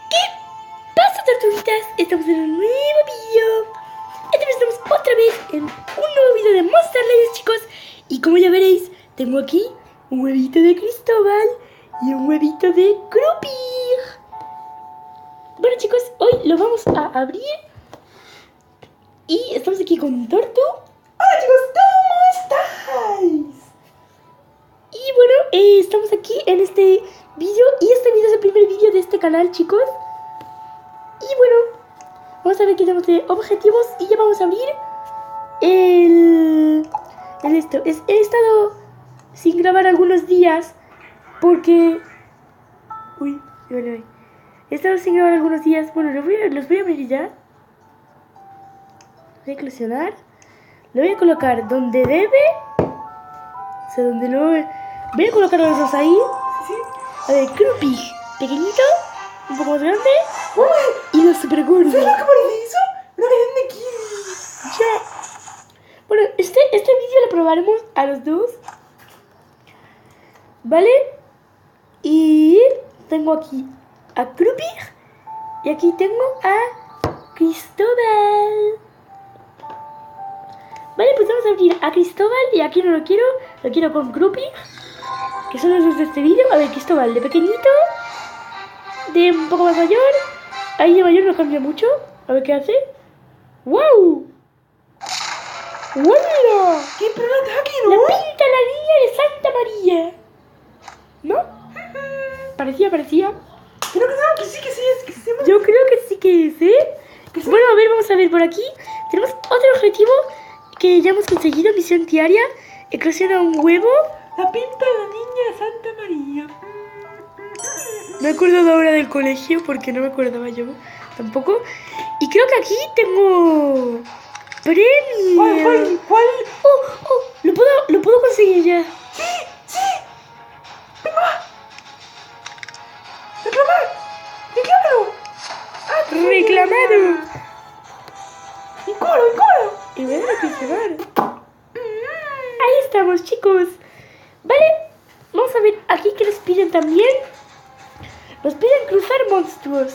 ¿Qué pasa, tortuguitas? Estamos en un nuevo vídeo. Esta vez estamos otra vez en un nuevo vídeo de Monster Legends, chicos. Y como ya veréis, tengo aquí un huevito de Cristóbal y un huevito de Krupir. Bueno, chicos, hoy lo vamos a abrir. Y estamos aquí con Tortu. Hola, chicos, ¿cómo estáis? Y bueno, estamos aquí en este vídeo. Y este vídeo es el primer vídeo de este canal, chicos. Y bueno, vamos a ver qué tenemos de objetivos. Y ya vamos a abrir el esto. He estado sin grabar algunos días porque... Uy, vale. He estado sin grabar algunos días. Bueno, los voy a abrir ya. Voy a eclosionar. Lo voy a colocar donde debe. O sea, donde no... Voy a colocar los dos ahí. Sí. A ver, Krupir, pequeñito, un poco más grande. Y los super gordos. ¿Sabes lo que parece eso? Una canción de Kim. Ya. Bueno, este vídeo lo probaremos a los dos. ¿Vale? Y tengo aquí a Krupir. Y aquí tengo a Cristóbal. Vale, pues vamos a abrir a Cristóbal. Y aquí no lo quiero con Krupir, que son los dos de este vídeo. A ver, Cristóbal de pequeñito, de un poco más mayor. Ahí de mayor no cambia mucho. A ver qué hace. ¡Wow! ¡Wow! ¡Qué pro ataque, La ¿no? pinta la niña de Santa María. ¿No? Parecía. Creo que no, que sí, que sí. Yo creo que sí que es, ¿eh? Bueno, a ver, vamos a ver por aquí. Tenemos otro objetivo que ya hemos conseguido. Misión diaria. Eclosiona un huevo. La pinta de la niña de Santa María. Me he acordado ahora del colegio porque no me acordaba yo tampoco. Y creo que aquí tengo premio. ¿Cuál? Oh, lo puedo conseguir ya. ¡Sí! ¡Venga! ¡Reclámalo! Reclamado. ¡Y coro! Y voy a eclosionar. Ahí estamos, chicos. Vale, vamos a ver aquí que nos piden también. Nos piden cruzar monstruos.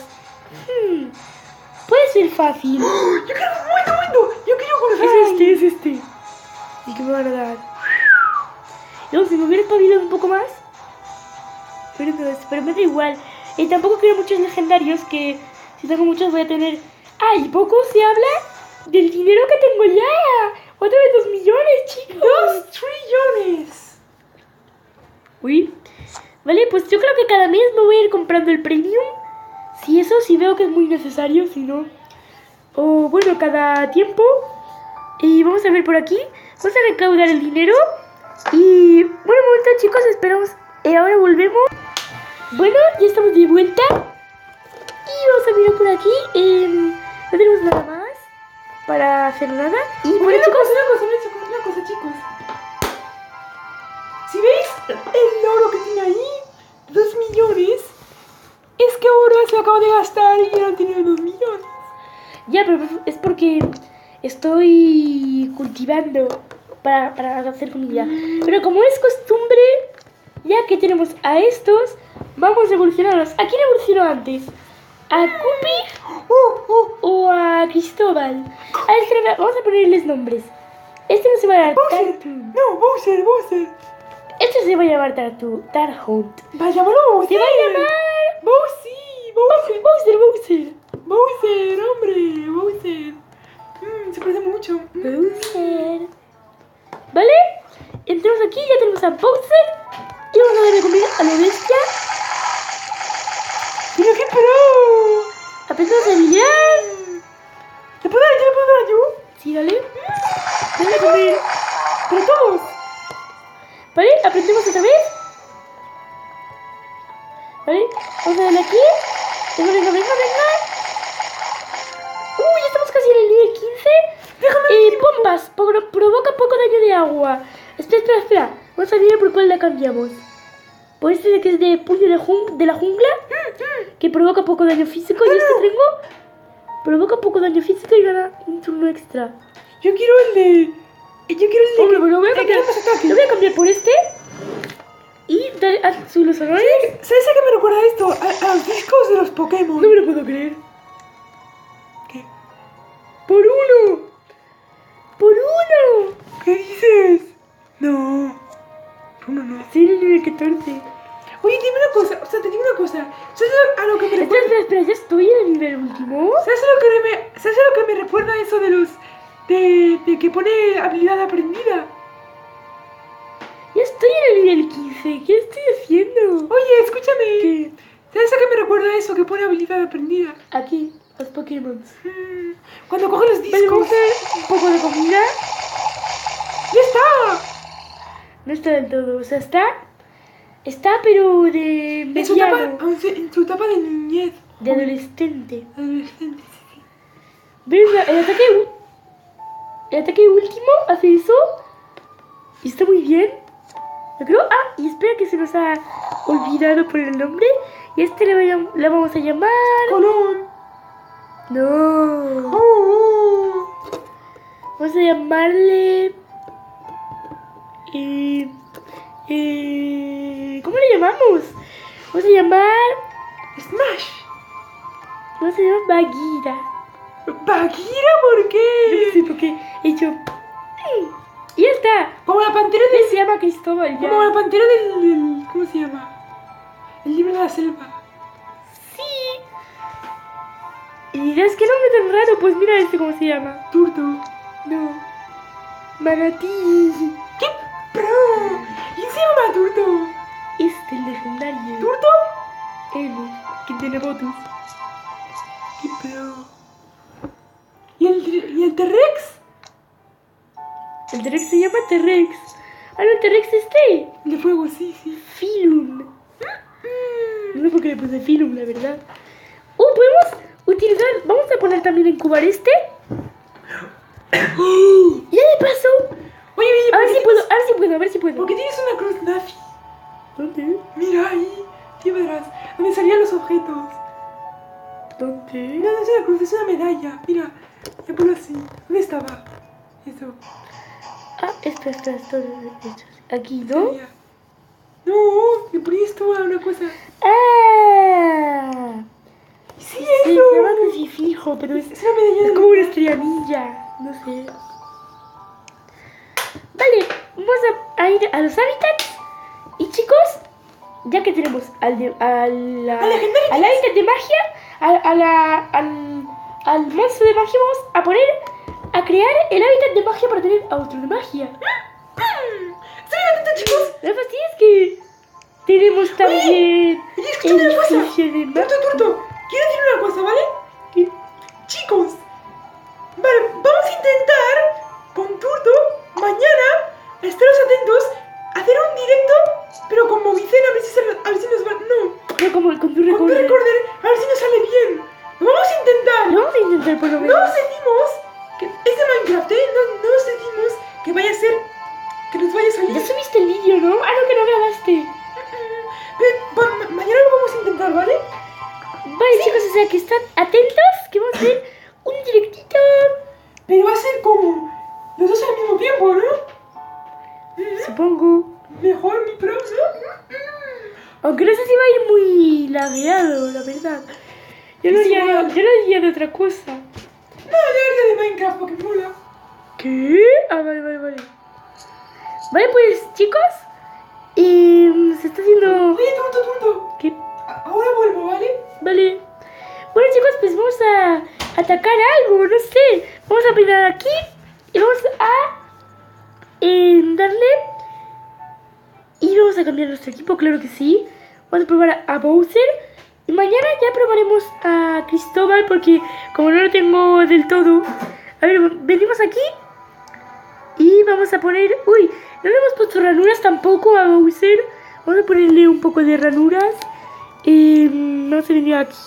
Puede ser fácil. Yo quiero un momento. Yo quiero conocer. Es este. ¿Y qué me van a dar? No, si me hubiera espabilado un poco más. Pero me da igual. Y tampoco quiero muchos legendarios, que si tengo muchos voy a tener... ¡Ay! Poco se habla del dinero que tengo ya. Otra vez 2 millones, chicos. 2 trillones. Uy. Vale, pues yo creo que cada mes me voy a ir comprando el premium. Si veo que es muy necesario, si no... O bueno, cada tiempo. Y vamos a ver por aquí. Vamos a recaudar el dinero. Y bueno, un momento, chicos, esperamos. Ahora volvemos. Bueno, ya estamos de vuelta. Y vamos a mirar por aquí. No tenemos nada más para hacer nada. Y bueno, chicos... Una cosa, chicos. Si veis el oro que tiene ahí, 2 millones, es que ahora se acaba de gastar y ya no tiene 2 millones. Ya, pero es porque estoy cultivando para hacer comida. Pero como es costumbre, ya que tenemos a estos, vamos a evolucionarlos. ¿A quién evolucionó antes? ¿A Krupir o a Cristóbal? A ver, espera, vamos a ponerles nombres. Este no se va a llamar Bowser. Tartu. No, Bowser. Este se va a llamar Tarhunt. Va, llámalo Bowser. Se va a llamar Bowser, hombre, Bowser. Se parece mucho. Bowser. ¿Vale? Entramos aquí, ya tenemos a Bowser. Y vamos a darle comida a la bestia. ¡Mira qué pro! Aprendemos a mirar. ¿Le puedo dar yo? Sí, dale. Dale a comer. Pero todos. ¿Vale? Aprendemos otra vez. ¿Vale? Vamos a darle aquí. Venga. Ya estamos casi en el nivel 15. Bombas. Provoca poco daño de agua. Espera. Vamos a mirar por cuál la cambiamos. Por este de que es de puño de la jungla, que provoca poco daño físico. Y este tengo provoca poco daño físico y gana un turno extra. Yo quiero el de... Hombre, pues lo voy a cambiar por este. Y haz los honores. ¿Sabes a qué me recuerda esto? A los discos de los Pokémon. No me lo puedo creer. ¿Qué? ¡Por uno! ¡Por uno! ¿Qué dices? No. ¿Cómo no? Estoy en el nivel 14. Oye, dime una cosa, o sea, te digo una cosa. ¿Sabes a lo que me Espera, recuerda? espera, espera, ¿ya estoy en el nivel último? ¿Sabes a lo que me recuerda eso de los... de que pone habilidad aprendida? Ya estoy en el nivel 15. ¿Qué estoy haciendo? Oye, escúchame. ¿Qué? ¿Sabes a qué me recuerda eso que pone habilidad aprendida? Aquí, los Pokémon. Cuando coge los Vale, discos. vamos a hacer un poco de comida. ¡Ya está! No está del todo, o sea, está... Está, pero de En su etapa, mediano, en su etapa de niñez. de adolescente. Adolescente, sí. ¿Ves? El ataque último hace eso. Y está muy bien. Yo creo... Ah, y espera que se nos ha olvidado por el nombre. Y este le vamos a llamar... Colón. No. Oh. Vamos a llamarle... ¿Cómo le llamamos? Vamos a llamar... Smash. Vamos a llamar Bagheera. ¿Bagheera? ¿Por No qué? sé por qué he hecho... Y ya está. Como la pantera Él del... se llama Cristóbal ya. Como la pantera del... ¿Cómo se llama? El libro de la selva. Sí. Y dirás que nombre tan raro. Pues mira este cómo se llama. Turto. No. Manatí. ¡Qué pro! ¿Quién se llama Turto? Este, el legendario. ¿Turto? Él, que tiene votos. ¡Qué pro! ¿Y el T-Rex? El T-Rex se llama T-Rex. Ah, no, el T-Rex este. El de fuego, sí, sí. Filum. No sé por qué le puse Filum, la verdad. Podemos utilizar... Vamos a poner también en incubar este. Y ya de paso... Oye, A ver ¿por si qué puedo, a ver si puedo, a ver si ¿por puedo. qué tienes una cruz Nafi? ¿Dónde? Mira ahí, ya verás, donde salían los objetos. ¿Dónde? No, no es una cruz, es una medalla. Mira, ya ponlo así. ¿Dónde estaba? Eso. Ah, espera, esto. Aquí, ¿no? Salía. No, que por ahí estuvo una cosa. ¡Ah! Sí, Sí, eso. se llama crucifijo, pero es Es una medalla de como una verdad. estrellamilla. No sé. Vale, vamos a ir a los hábitats. Y chicos, ya que tenemos al hábitat de magia, al monstruo de magia, vamos a poner a crear el hábitat de magia para tener a otro de magia. Estoy atento, chicos. La fastidia es que tenemos también Oye, escúchame una cosa. edificio de magia. Turto, quiero decir una cosa, ¿vale? ¿Qué? Chicos, vale, vamos a intentar con Turto mañana, estaros atentos, hacer un directo, pero con Movicen, a ver si nos va. No, No, como con tu con tu recorder. recorder, a ver si nos sale bien. Lo vamos a intentar. Lo vamos a intentar por lo No menos. os decimos que es de Minecraft, ¿eh? No os decimos que vaya a ser, que nos vaya a salir. Ya subiste el vídeo, ¿no? Ah, no, que no grabaste. Pero, mañana lo vamos a intentar, ¿vale? Vale, chicos, o sea que están atentos, que vamos a hacer un directito. Pero va a ser como los dos al mismo tiempo, ¿no? Supongo. Mejor mi pro, ¿no? Aunque no sé si va a ir muy lagueado, la verdad. Yo lo Sí, haría de otra cosa. No, yo haría de Minecraft porque mola. ¿Qué? Ah, vale. Vale, pues, chicos. Se está haciendo... Oye, Turto. ¿Qué? Ahora vuelvo, ¿vale? Vale. Bueno, chicos, pues vamos a atacar algo, no sé. Vamos a peinar aquí y vamos a darle. Y vamos a cambiar nuestro equipo, claro que sí. Vamos a probar a Bowser. Y mañana ya probaremos a Cristóbal porque como no lo tengo del todo. A ver, venimos aquí. Y vamos a poner... Uy, no le hemos puesto ranuras tampoco a Bowser. Vamos a ponerle un poco de ranuras. Vamos a venir aquí.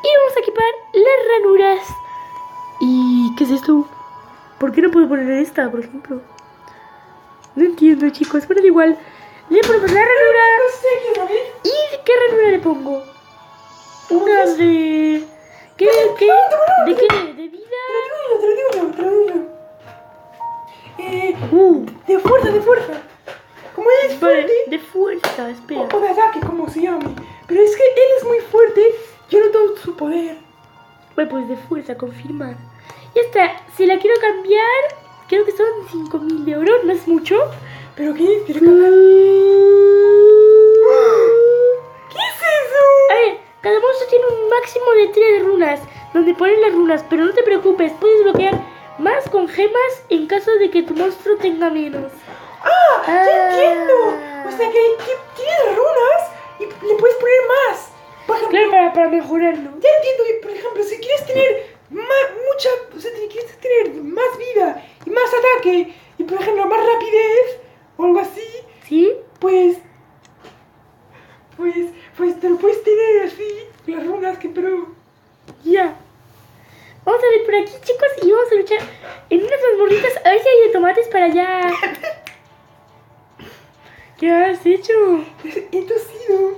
Y vamos a equipar las ranuras. ¿Y qué es esto? ¿Por qué no puedo poner esta, por ejemplo? No entiendo, chicos. Bueno, da igual. Le ponemos la ranura. No sé qué saber. ¿Y qué ranura le pongo? Una de... ¿Qué? ¿De qué? ¿De vida? Te lo digo yo. De fuerza. Como él es Vale, fuerte, de fuerza, espera. o de ataque, como se llame. Pero es que él es muy fuerte su poder. Bueno, pues de fuerza, confirmar. Y esta, si la quiero cambiar, creo que son 5.000 de oro, no es mucho. ¿Pero qué? ¿Quiere cambiar? ¿Qué es eso? A ver, cada monstruo tiene un máximo de 3 runas, donde ponen las runas, pero no te preocupes, puedes bloquear más con gemas en caso de que tu monstruo tenga menos. ¡Ah! ¡Ya entiendo! O sea que tienes runas y le puedes poner más. Por ejemplo, Claro, para mejorarlo. ya entiendo que, por ejemplo, si quieres tener o sea, si quieres tener más vida y más ataque y, por ejemplo, más rapidez o algo así, ¿Sí? pues te lo puedes tener así, las runas, pero... Ya. Vamos a ver por aquí, chicos, y vamos a luchar en unas mazmorritas. A ver si hay de tomates para allá. ¿Qué has hecho? He tosido.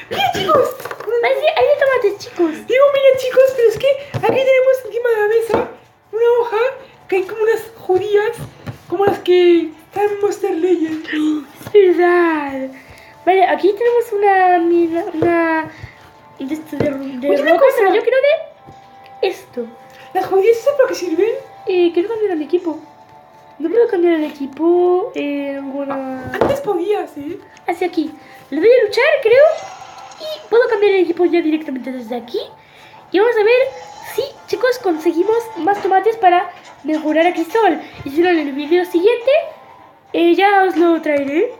¡Mira, chicos! Ay, sí, hay de tomates, chicos. Digo, mira, chicos, pero es que aquí tenemos encima de la mesa una hoja que hay como unas judías, como las que están en Monster Legend. Es verdad. Vale, aquí tenemos una de esto de Oye, una roca, cosa. pero yo quiero de esto. ¿Las judías esas para qué sirven? Quiero cambiar el equipo. No puedo cambiar el equipo. Alguna... Antes podías, ¿eh? Hacia aquí. Le doy a luchar, creo. Y puedo cambiar el equipo ya directamente desde aquí. Y vamos a ver si, chicos, conseguimos más tomates para mejorar a Cristóbal. Y si no, en el video siguiente ya os lo traeré.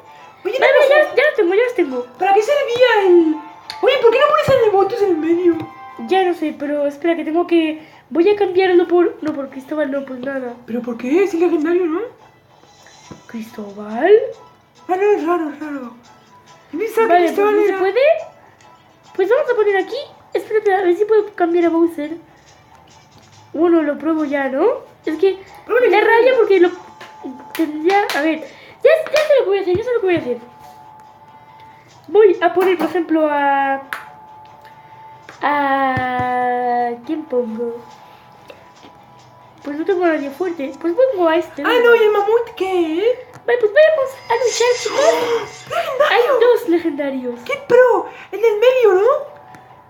Oye, Vale, una cosa, ya los tengo. ¿para qué servía el...? Oye, ¿por qué no pones el de votos en el medio? Ya no sé, pero espera que tengo que... Voy a cambiarlo por... No, por Cristóbal no, pues nada. ¿Pero por qué? Es legendario, ¿no? ¿Cristóbal? Ah, no, es raro, es raro. Yo pensaba que Vale, pues Cristóbal no se era... puede. Pues vamos a poner aquí. Espérate, a ver si puedo cambiar a Bowser. Bueno, lo pruebo ya, ¿no? Es que Pruébalo, me da pruébalo. rabia porque lo tendría... A ver, ya sé lo que voy a hacer, ya sé lo que voy a hacer. Voy a poner, por ejemplo, a... ¿Quién pongo? Pues no tengo a nadie fuerte. Pues pongo a este. Ah, no, ¿y el mamut qué? Vale, pues vamos a luchar, chicos. Hay ¡Legendario! 2 legendarios. ¡Qué pro! El del medio, ¿no?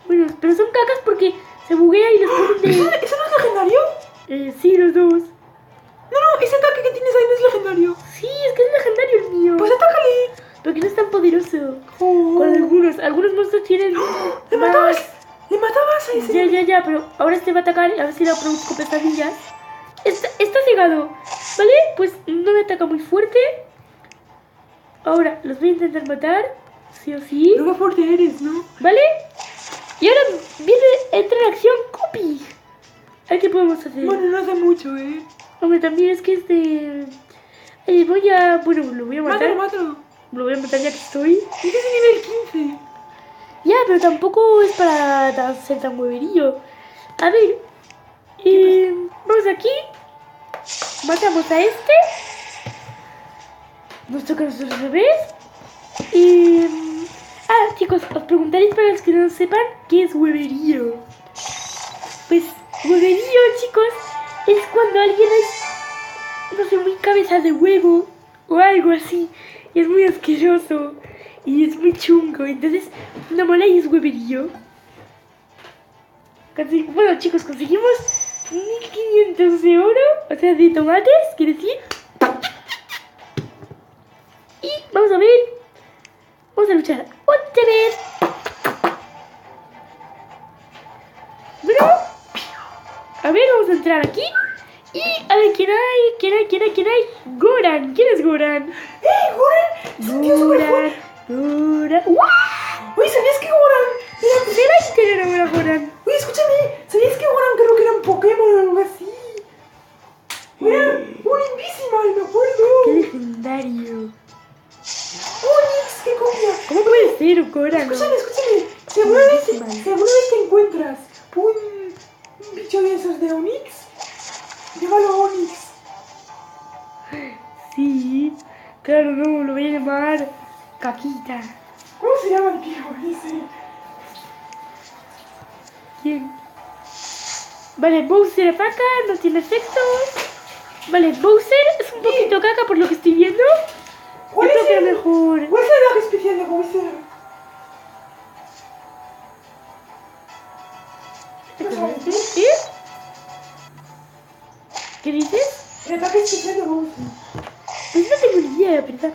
Bueno, pero son cacas porque se buguea y los ponen ¿Eso, de... ¿Eso no es legendario? Sí, los 2. No, no, ese ataque que tienes ahí no es legendario. Sí, es que es legendario el mío. Pues atácale. Porque no es tan poderoso. Oh. Con algunos monstruos tienen... ¿Le más- matabas? ¿Le matabas a ese? Ya, pero ahora este va a atacar, a ver si le produzco pesadillas. Está cegado, ¿vale? Pues no me ataca muy fuerte. Ahora los voy a intentar matar, sí o sí, Pero qué fuerte eres, ¿no? ¿vale? Y ahora entra en acción Copy. A ver qué podemos hacer. Bueno, no hace mucho, ¿eh? Hombre, también es que es de... Bueno, lo voy a matar. Mátalo. Lo voy a matar ya que estoy. Es que es de nivel 15. Ya, pero tampoco es para ser tan hueverillo. A ver, vamos aquí. Matamos a este. Nos toca a nosotros otra vez. Chicos, os preguntaréis para los que no sepan qué es hueverillo. Pues hueverillo, chicos, es cuando alguien es, no sé, muy cabeza de huevo o algo así. Y es muy asqueroso y es muy chungo. Entonces, no mola y es hueverillo. Bueno, chicos, conseguimos 1.500 de oro, o sea, de tomates, quiere decir. Y vamos a ver. Vamos a luchar otra vez. Bueno, a ver, vamos a entrar aquí. Y a ver, ¿quién hay? Goran. ¿Quién es Goran? Goran! Es un tío súper fuerte. Goran. ¡Wow! Oye, ¿sabías que Goran era... Se va a enterar ahora, Goran. Oye, escúchame. ¿Sabías que Goran creo que era un Pokémon o algo así? Era un Invisimal, me acuerdo. ¡Qué legendario! Onix, qué copia. ¿Cómo puede ser un Goran? Escúchame. Si alguna vez te encuentras un bicho de esos de Onix, llévalo Onix. Sí, claro, no, lo voy a llamar Caquita. ¿Cómo se llama el tío ese? ¿Quién? Vale, Bowser ataca, no tiene efecto. Vale, Bowser es un poquito caca por lo que estoy viendo. ¿Cuál Yo creo es que el mejor. ¿Cuál es el ataque especial de Bowser? ¿Eh? ¿Qué dices? El ataque especial de Bowser. Pues no tengo ni idea, ¿verdad?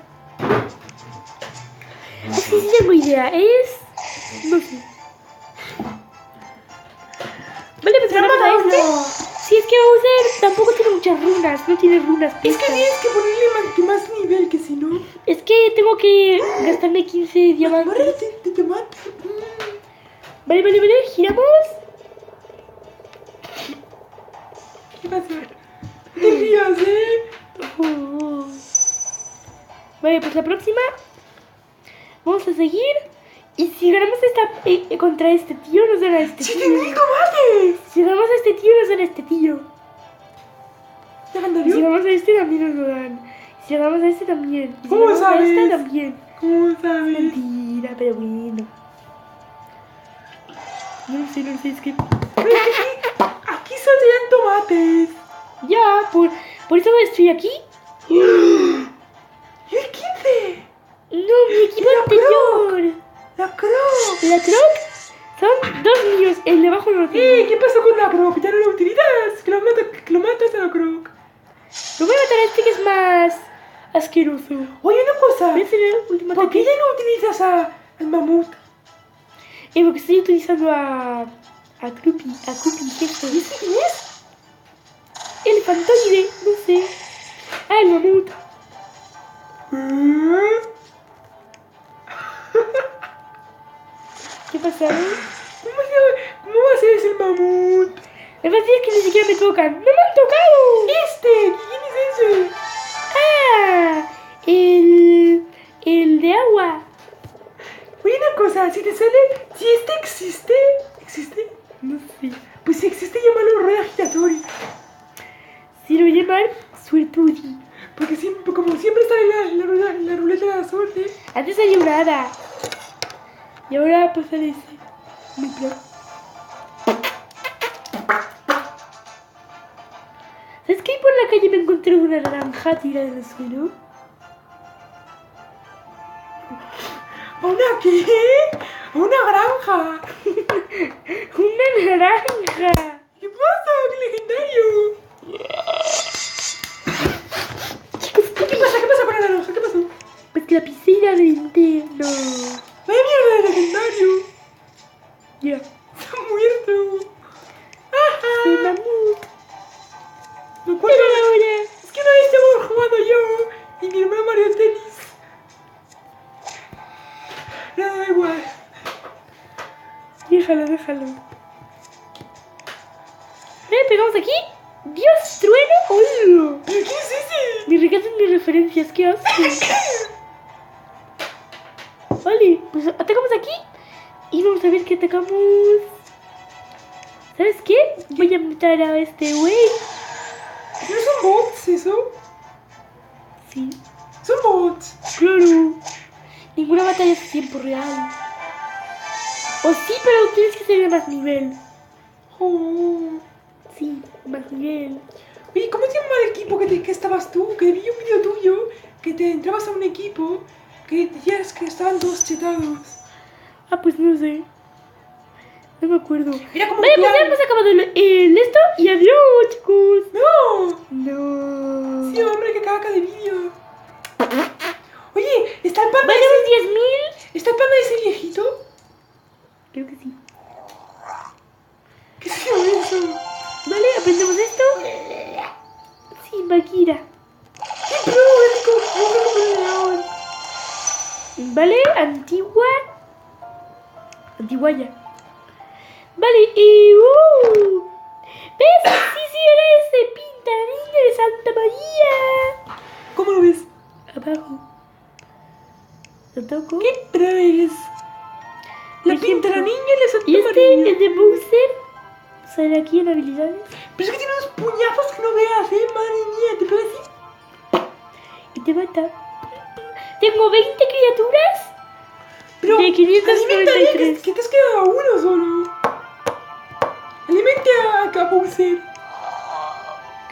Es que sí tengo idea, no sé. Vale, pues ¡Se vamos a ¡Llamadlo! este. Si es que Bowser tampoco tiene muchas runas, no tiene runas. Es que tienes que ponerle más nivel, que si no... Es que tengo que gastarme 15 diamantes. Vale, te tomate. Vale, giramos. ¿Qué pasa? No te rías, Oh. Vale, pues la próxima vamos a seguir. Y si ganamos esta contra este tío, nos dan a este ¡Sí, tío. tengo tomates! Si ganamos a este tío, nos dan a este tío. ¿Ya Y ganó yo? si ganamos a este, también nos lo dan. Y si ganamos a este, también. Y si ¿Cómo ganamos a sabes? esta, también. ¿Cómo sabes? Mentira, pero bueno. No sé, es que... Aquí solo te dan tomates. Ya, por eso estoy aquí. ¡Y el 15! No, mi equipo ¡La anterior. ¡La Croc! La Croc son dos míos. El de abajo no lo tengo. ¿Qué pasó con la Croc? ¿Ya no la utilizas? Que lo matas a la Croc. Lo voy a matar a este que es más asqueroso. Oye, una cosa. Voy a hacer el último ¿Por qué ataque. ya no utilizas al mamut? Porque estoy utilizando a Krupi. A Krupi, ¿qué es esto? ¿Y este quién es? Elefantoide, no sé. Ah, el mamut. ¿Qué pasa? ¿Cómo va a ser ese el mamut? La verdad es que ni siquiera me tocan. ¡No me han tocado! ¿Quién es ese? ¡Ah! El de agua. Oye, una cosa, si te sale... Si este existe... ¿Existe? No sé. Pues si existe, llámalo rueda giratoria. Si lo voy a llamar Suertudi. Porque siempre, como siempre está en la ruleta de la suerte. Antes salió nada. Y ahora pues sale ese. Muy claro. ¿Sabes que por la calle me encontré una naranja tirada en el suelo? ¿A una qué? ¿A una granja? ¡Una naranja! ¿Qué pasa? ¡Qué legendario! ¿Qué pasa con la naranja? ¿Qué pasó? Pues que la pisé y la reventé. No. ¡Vaya mierda de legendario! Ya. ¡Está muerto! Soy mamut. Me acuerdo Pero ahora. Es que una vez hemos jugado yo y mi hermano Mario Tenis. No, da igual. Déjalo. Pegamos aquí. ¡Dios, trueno! ¡Hola! ¿Pero quién es ese? Me regalan mis referencias, qué asco. Vale, pues atacamos aquí. Y vamos a ver qué atacamos. ¿Sabes qué? Voy a matar a este güey. ¿No son bots eso? Sí, Son bots. claro. Ninguna batalla es tiempo real. O sí, pero tienes que tener más nivel. Oh. Sí, más nivel. Oye, ¿cómo se llama el equipo que estabas tú? Que vi un vídeo tuyo que te entrabas a un equipo que decías que estaban todos chetados. Ah, pues no sé. No me acuerdo. Era como Vale, un pues ya plan. hemos acabado el esto y adiós, chicos. ¡No! No. Sí, hombre, qué caca de vídeo. Oye, ¿está el panda Valemos ese? 10.000. ¿Está el panda ese viejito? Creo que sí. ¿Qué es eso? Vale, aprendemos esto. Sí, Valkyra. ¡Qué pro! Es como un león. Vale, antigua. Antiguaya. Vale, y... ¿Ves? Sí, era ese pinta niña de Santa María. ¿Cómo lo ves? Abajo. ¿Lo toco? ¿Qué pro eres? La Por pinta la ejemplo. niña y la Santa Y este, María. el de Bowser, sale aquí en habilidades. Pero es que tiene unos puñazos que no veas, madre mía, te puedo decir. Y te mata. Tengo 20 criaturas. Pero De 593. alimenta, que te has quedado a uno solo. Alimente a Bowser.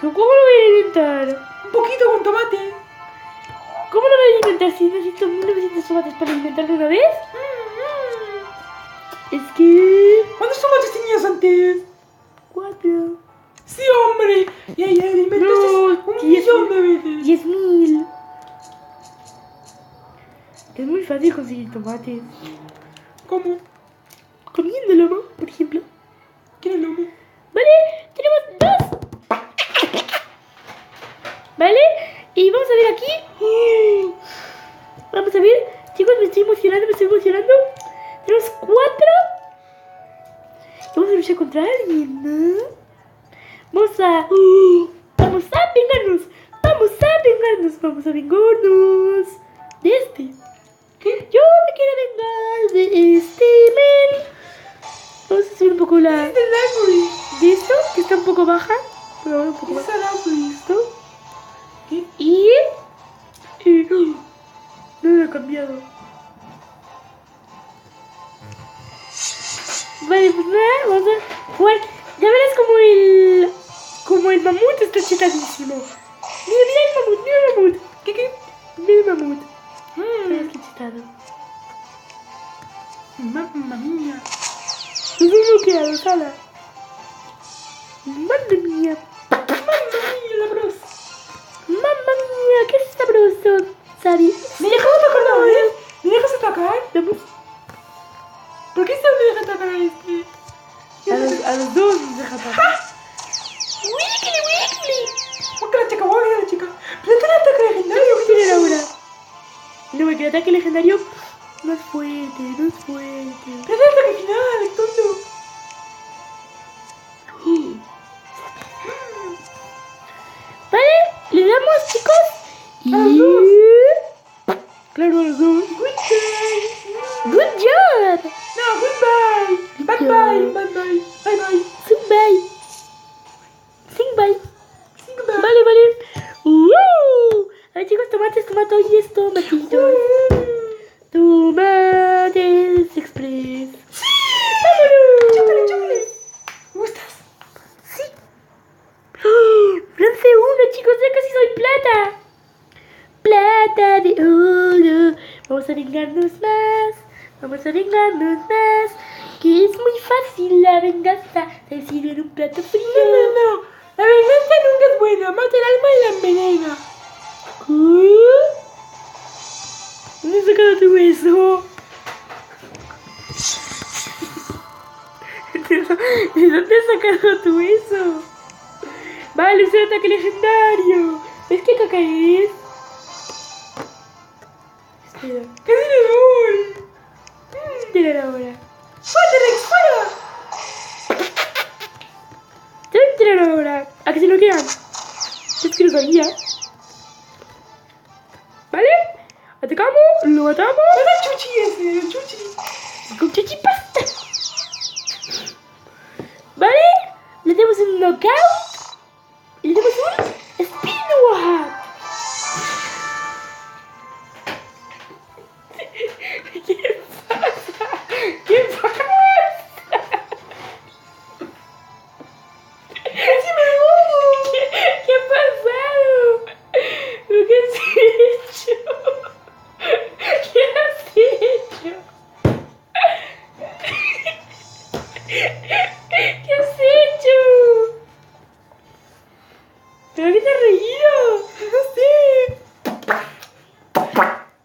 ¿Cómo lo voy a alimentar? Un poquito con tomate. ¿Cómo lo voy a alimentar si necesito 1900 tomates para alimentarlo una vez? Es que... ¿Cuántos tomates tenías antes? millón de veces. 10.000. Es muy fácil conseguir tomates. ¿Cómo? Comiendo lomo, por ejemplo. ¿Quiere lomo? Vale, tenemos 2. Vale, y vamos a ver aquí. Vamos a ver, chicos, me estoy emocionando. Tenemos 4. Vamos a luchar contra alguien, ¿no? Vamos a vengarnos. Vamos a vengarnos de este. ¿Qué? Yo me quiero vengar de este men. Vamos a subir un poco la... Es el library. de esto, que está un poco baja. Pero ahora un poco más. Es el library. Esto. ¿Qué? Y no lo he cambiado. Vale, pues nada, vamos a jugar. Ya verás como el mamut está chetadísimo. Mira el mamut. ¿Qué? Mira el mamut. Verás qué chetado. Mamma mía. Nos hemos bloqueado, sala. Madre mía. La bros. Mamma mía, qué sabroso. ¿Sabes? ¿Me dejas atacar una vez? ¿Me dejas atacar? Vamos. ¿Por qué se me deja atacar a este? A los dos nos deja atacar. Wiggly. Porque la chica. Pero tiene ataque legendario. ¿Qué tiene ahora? No, porque el ataque legendario no es fuerte. Pero tiene ataque final, el tonto. Vale, le damos, chicos. Y... A los dos. Claro, a los dos. Good job. No, goodbye. Bye. Bye. Sing bye. Goodbye. Vale. A ver, chicos, tomates, tomatoides, tomatitos. Tomates express. ¡Vámonos! Chócale. ¿Me gustas? Sí. Bronce 1, chicos, ya casi soy plata. Plata de oro. Vamos a vengarnos más. Que es muy fácil la venganza. Te sirven un plato frío. No. La venganza nunca es buena. Mata el alma y la envenena. ¿Dónde has sacado tu hueso? ¿De dónde has sacado tu hueso? Vale, es el ataque legendario. ¿Ves qué caca es? Espera. Casi le doy. Tirar ahora. ¡Fuera! Te voy a tirar ahora. ¿A que se lo quedan? Es que lo sabía. ¿Vale? Atacamos, lo matamos. ¡Es el chuchi ese! ¡El chuchi! Con chichipasta. ¿Vale? Le damos un knockout. Y le damos un spin whap. ¿Qué pasa? ¿Qué pasa? ¡Casi me voy! ¿Qué ha pasado? ¿Pero qué has hecho? ¿Qué has hecho? ¿Qué has hecho? ¿Pero qué te has reído? No sé.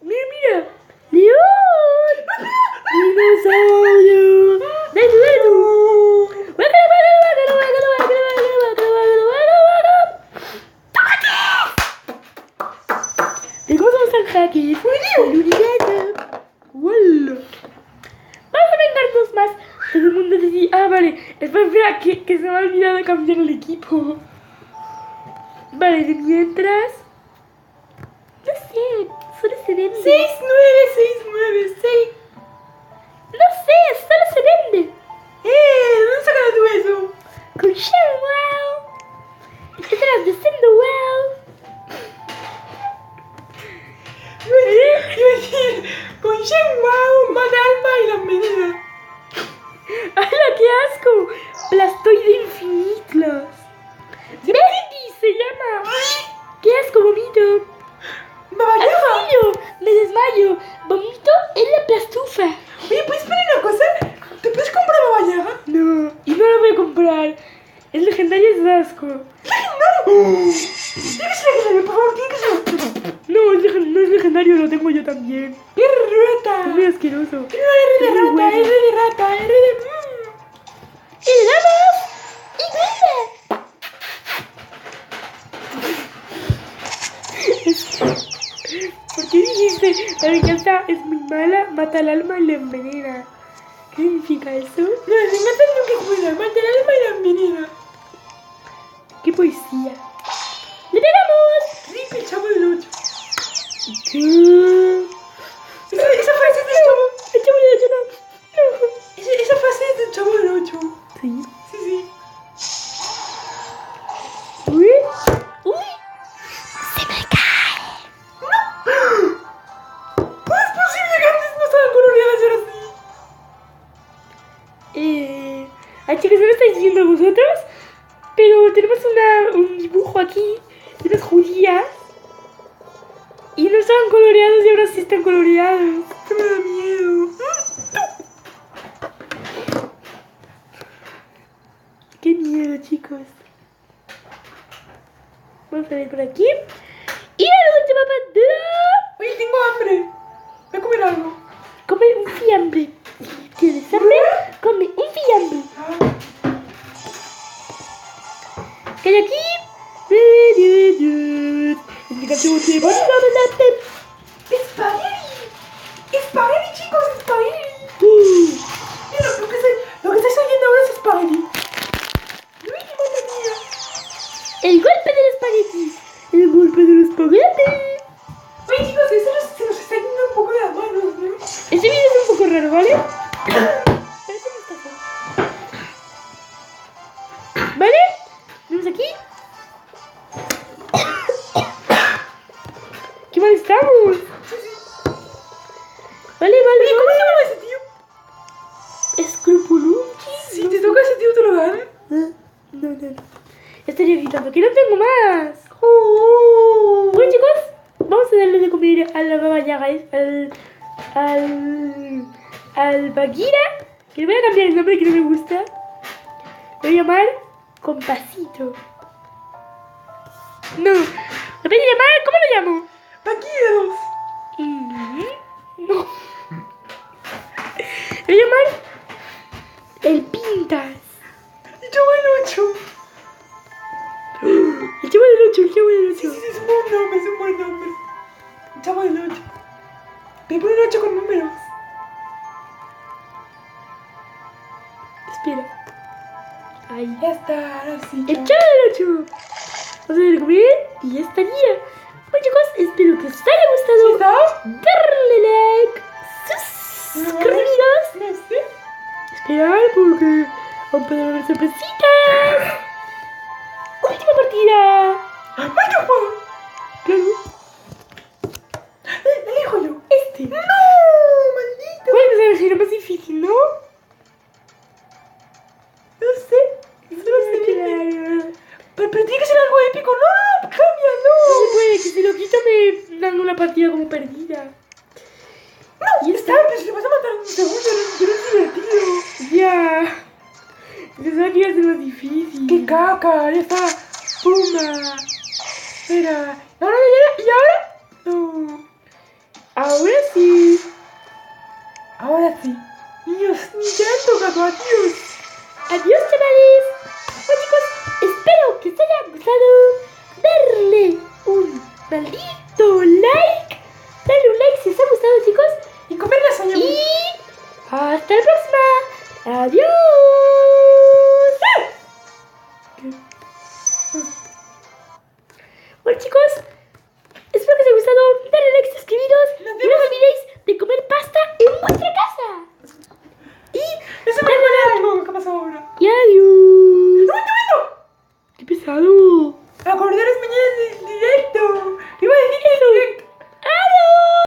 Mira. ¡León! ¡Dinosaurio! ¡Dentro! ¿De cómo vamos al jaque? ¡El universo! ¡Wala! Vamos a vengarnos más. Todo el mundo decía... Ah, vale. Espera, que se me ha olvidado cambiar el equipo. Vale, de mientras... No sé, solo se vende. 6, 9. No sé, solo se vende. ¿Dónde has sacado tú eso? Con Shadow Wow. Detrás de Sendo Wow. Iba a decir, con Shen Wow, mata alma y la envenena. ¡Hala, qué asco! Blastoide infinitos. Bendy se llama. ¡Qué asco, vomito! ¡Babayaga! ¡Auxilio! Me desmayo. Vomito en la plastufa. Oye, ¿puedes poner una cosa? ¿Te puedes comprar Babayaga? No, y no lo voy a comprar. Es legendario, es asco. ¡Legendario! Tiene que ser legendario, por favor, tiene que ser legendario. No es legendario, lo tengo yo también. ¡Qué rata! Es muy asqueroso. No, R de rata, bueno. R de rata, R de... ¡Y le damos! ¡Y ¿por qué dijiste? La venganza es muy mala, mata al alma y la envenena. ¿Qué significa eso? No, la venganza nunca es buena, mata el alma y la envenena. ¡Qué poesía! ¡Le pegamos! Rip el Chavo del 8. ¿Qué? Esa frase es del Chavo. El Chavo del 8 no. Esa frase es del Chavo del 8. Sí. Sí, sí. Uy. Uy. Se me cae. ¿Cómo es posible que antes no estaban coloreadas y ahora sí? Ay, chicos, no lo estáis viendo vosotros, pero tenemos un dibujo aquí de unas judías y no estaban coloreados y ahora sí están coloreados. Que me da miedo. Qué miedo, chicos. Vamos a ver por aquí. Y la última pantalla. Oye, tengo hambre. Voy a comer algo. Come un fiambre. Si tienes hambre, come un fiambre. ¿Qué hay aquí? Explicación de Bonnie. ¡Espagueti! ¡Espagueti, chicos! ¡Espagueti! Mira, lo que estáis oyendo ahora es espagueti. ¡Uy, madre mía! El golpe del espagueti. El golpe del espagueti. Oye, chicos, eso se nos está yendo un poco de las manos, ¿no? Este vídeo es un poco raro, ¿vale? Parece un mostaza. ¿Vale? Vamos aquí. ¡Qué mal estamos! Vale, Oye, ¿cómo se llama ese tío? Escrupulunchi. Si te toca ese tío, te lo dan. No. Estaría gritando que no tengo más. Oh. Bueno, chicos, vamos a darle de comer a la Baba Yaga, al Bagheera, que le voy a cambiar el nombre que no me gusta. Lo voy a llamar Compasito. No, lo voy a llamar, ¿cómo lo llamo? Paquiros. No. Lo voy a llamar el Pintas. El Chavo del 8. El Chavo del 8, el Chavo del 8. Sí, es un buen nombre, es un buen nombre. El Chavo del 8. Te pone un 8 con números. Espera. Ahí. Ya está, ahora sí. El Chavo del 8. Vamos a ver de comer y ya estaría. Bueno, chicos, espero que os haya gustado. ¿Está? Darle like, suscribiros. No sé. Esperar porque aún pueden haber sorpresitas. Última partida. ¡Microphone! Claro. Elijo yo. Este. ¡No! ¡Maldito! Bueno, pues a ver, más difícil, ¿no? No sé. Solo sé Claro. Pero tiene que ser algo épico. No, cambia, No no. se puede, que si lo quito me dan una partida como perdida. No, y está, pero si le vas a matar en un segundo, no es divertido. Ya. Pensaba que iba a ser más difícil. ¡Qué caca! Ya está. ¡Puma! Espera. ¿Y ahora? No. Ahora sí. Ahora sí. Niños, ya han tocado. Adiós. Adiós, chavales. Bueno, chicos, espero que os haya gustado. Darle un maldito like. Darle un like si os ha gustado, chicos. Y comer lasaña. Y hasta la próxima. Adiós. Bueno, chicos,